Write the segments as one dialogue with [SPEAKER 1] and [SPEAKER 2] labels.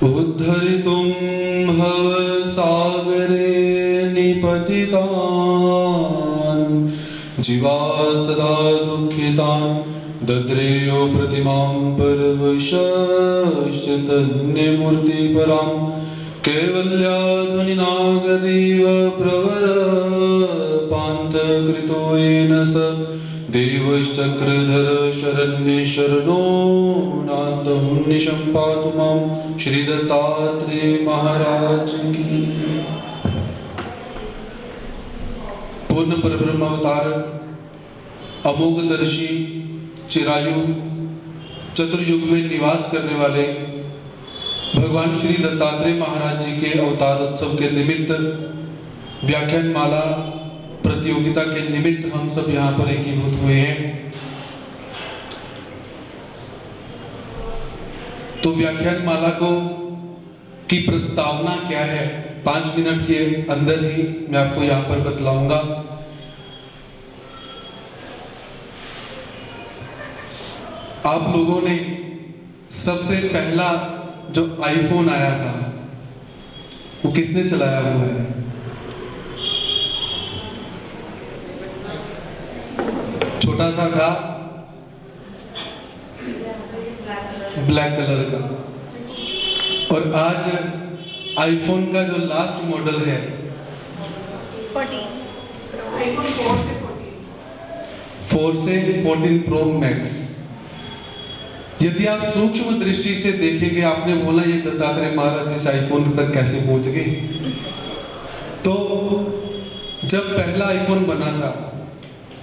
[SPEAKER 1] उद्धरितुं भवसागरे निपतितान् जीवा सदा दुःखितान् दद्रेयो प्रतिमां परवशश्च तन्निमूर्तिपरां कैवल्याध्वनिनागदेव प्रवर पान्थकृतो येन स देवश्चक्रधर शरण्ये शरणो नान्तं निशं पातु मां श्री दत्तात्रेय महाराज की। पूर्ण परब्रह्म अवतार अमोघदर्शी चिरायु चतुर्युग में निवास करने वाले भगवान श्री दत्तात्रेय महाराज जी के अवतार उत्सव के निमित्त व्याख्यान माला प्रतियोगिता के निमित्त हम सब यहाँ पर एकीभूत हुए हैं। तो व्याख्यान माला को की प्रस्तावना क्या है 5 मिनट के अंदर ही मैं आपको यहाँ पर बतलाऊंगा। आप लोगों ने सबसे पहला जो आईफोन आया था वो किसने चलाया हुआ है? छोटा सा था, ब्लैक कलर का। और आज आईफोन का जो लास्ट मॉडल है 4 से 14 प्रो मैक्स। यदि आप सूक्ष्म दृष्टि से देखेंगे, आपने बोला ये दत्तात्रेय महाराज इस आईफोन तक कैसे पहुंच गए, तो जब पहला आईफोन बना था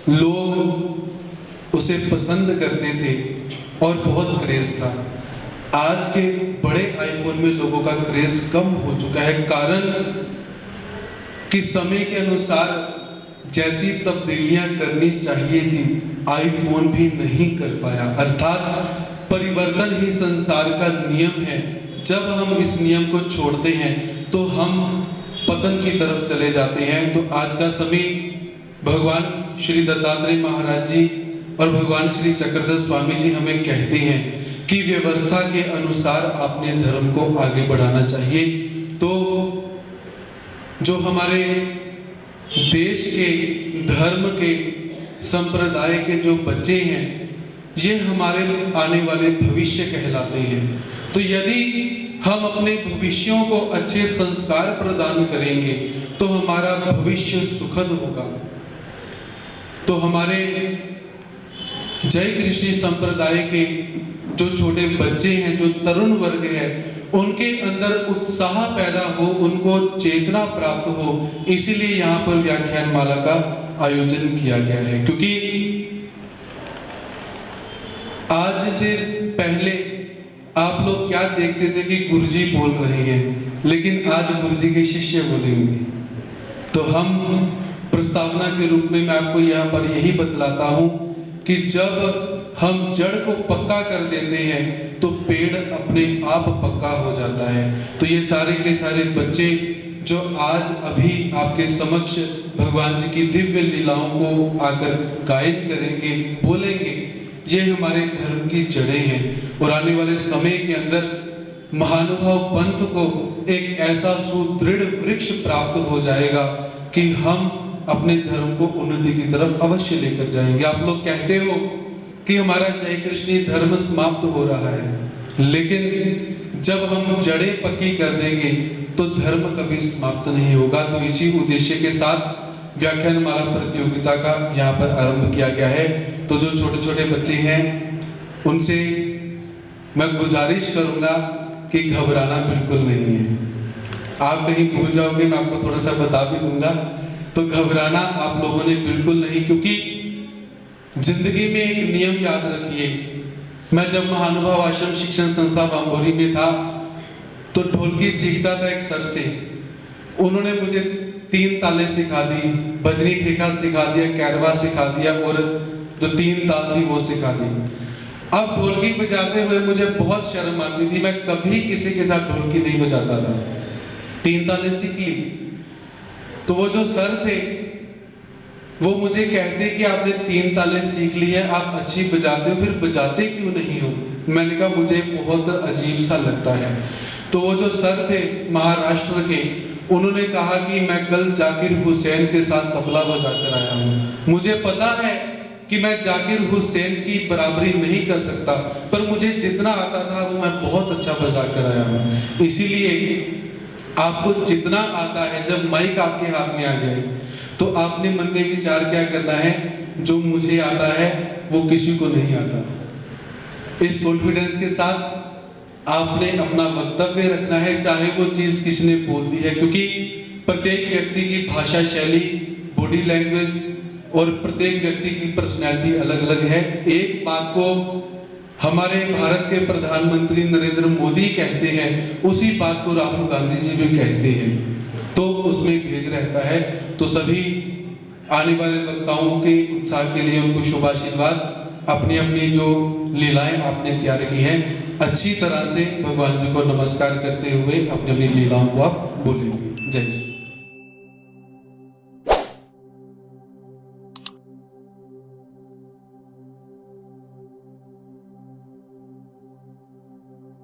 [SPEAKER 1] लोग उसे पसंद करते थे और बहुत क्रेज था। आज के बड़े आईफोन में लोगों का क्रेज कम हो चुका है, कारण कि समय के अनुसार जैसी तब्दीलियां करनी चाहिए थी आईफोन भी नहीं कर पाया। अर्थात परिवर्तन ही संसार का नियम है। जब हम इस नियम को छोड़ते हैं तो हम पतन की तरफ चले जाते हैं। तो आज का समय भगवान श्री दत्तात्रेय महाराज जी और भगवान श्री चक्रधर स्वामी जी हमें कहते हैं कि व्यवस्था के अनुसार अपने धर्म को आगे बढ़ाना चाहिए। तो जो हमारे देश के धर्म के संप्रदाय के जो बच्चे हैं, ये हमारे आने वाले भविष्य कहलाते हैं। तो यदि हम अपने भविष्यों को अच्छे संस्कार प्रदान करेंगे तो हमारा भविष्य सुखद होगा। तो हमारे जय कृष्ण संप्रदाय के जो छोटे बच्चे हैं, जो तरुण वर्ग है, उनके अंदर उत्साह पैदा हो, उनको चेतना प्राप्त हो, इसीलिए यहाँ पर व्याख्यान माला का आयोजन किया गया है। क्योंकि आज से पहले आप लोग क्या देखते थे कि गुरुजी बोल रहे हैं, लेकिन आज गुरुजी के शिष्य बोलेंगे। तो हम प्रस्तावना के रूप में मैं आपको यहाँ पर यही बतलाता हूँ कि जब हम जड़ को पक्का कर देते हैं तो पेड़ अपने आप पक्का हो जाता है। तो ये सारे के सारे बच्चे जो आज अभी आपके समक्ष भगवान जी की दिव्य लीलाओं को आकर गायन करेंगे, बोलेंगे, ये हमारे धर्म की जड़ें हैं। और आने वाले समय के अंदर महानुभाव पंथ को एक ऐसा सुदृढ़ वृक्ष प्राप्त हो जाएगा कि हम अपने धर्म को उन्नति की तरफ अवश्य लेकर जाएंगे। आप लोग कहते हो कि हमारा जय कृष्णी धर्म समाप्त हो रहा है, लेकिन जब हम जड़ें पक्की कर देंगे तो धर्म कभी समाप्त नहीं होगा। तो इसी उद्देश्य के साथ व्याख्यान माला प्रतियोगिता का यहाँ पर आरंभ किया गया है। तो जो छोटे छोटे बच्चे हैं उनसे मैं गुजारिश करूंगा कि घबराना बिल्कुल नहीं है। आप कहीं भूल जाओगे, मैं आपको थोड़ा सा बता भी दूंगा, तो घबराना आप लोगों ने बिल्कुल नहीं। क्योंकि जिंदगी में एक नियम याद रखिए, मैं जब महानुभाव आश्रम शिक्षण संस्था बाम्बोरी में था तो ढोलकी सीखता था एक सर से। उन्होंने मुझे 3 ताले सिखा दी, भजनी ठेका सिखा दिया, कैरवा सिखा दिया और जो 3 ताल थी वो सिखा दी। अब ढोलकी बजाते हुए मुझे बहुत शर्म आती थी, मैं कभी किसी के साथ ढोलकी नहीं बजाता था। 3 ताले सीख ली। तो वो जो सर थे वो मुझे कहते कि आपने 3 ताले सीख ली है, आप अच्छी बजाते हो, फिर बजाते क्यों नहीं हो? मैंने कहा मुझे बहुत अजीब सा लगता है। तो वो जो सर थे महाराष्ट्र के, उन्होंने कहा कि मैं कल जाकिर हुसैन के साथ तबला बजा कर आया हूँ। मुझे पता है कि मैं जाकिर हुसैन की बराबरी नहीं कर सकता, पर मुझे जितना आता था वो मैं बहुत अच्छा बजा कर आया हूँ। इसीलिए आपको जितना आता है, जब माइक आपके हाथ में आ जाए तो आपने मन में विचार क्या करना है, जो मुझे आता है वो किसी को नहीं आता। इस कॉन्फिडेंस के साथ आपने अपना वक्तव्य रखना है, चाहे वो चीज़ किसने बोल दी है, क्योंकि प्रत्येक व्यक्ति की भाषा शैली, बॉडी लैंग्वेज और प्रत्येक व्यक्ति की पर्सनैलिटी अलग अलग है। एक बात को हमारे भारत के प्रधानमंत्री नरेंद्र मोदी कहते हैं, उसी बात को राहुल गांधी जी भी कहते हैं, तो उसमें भेद रहता है। तो सभी आने वाले वक्ताओं के उत्साह के लिए उनको शुभाशीर्वाद। अपनी अपनी जो लीलाएं आपने तैयार की हैं, अच्छी तरह से भगवान जी को नमस्कार करते हुए अपनी अपनी लीलाओं को आप बोलेंगे। जय श्री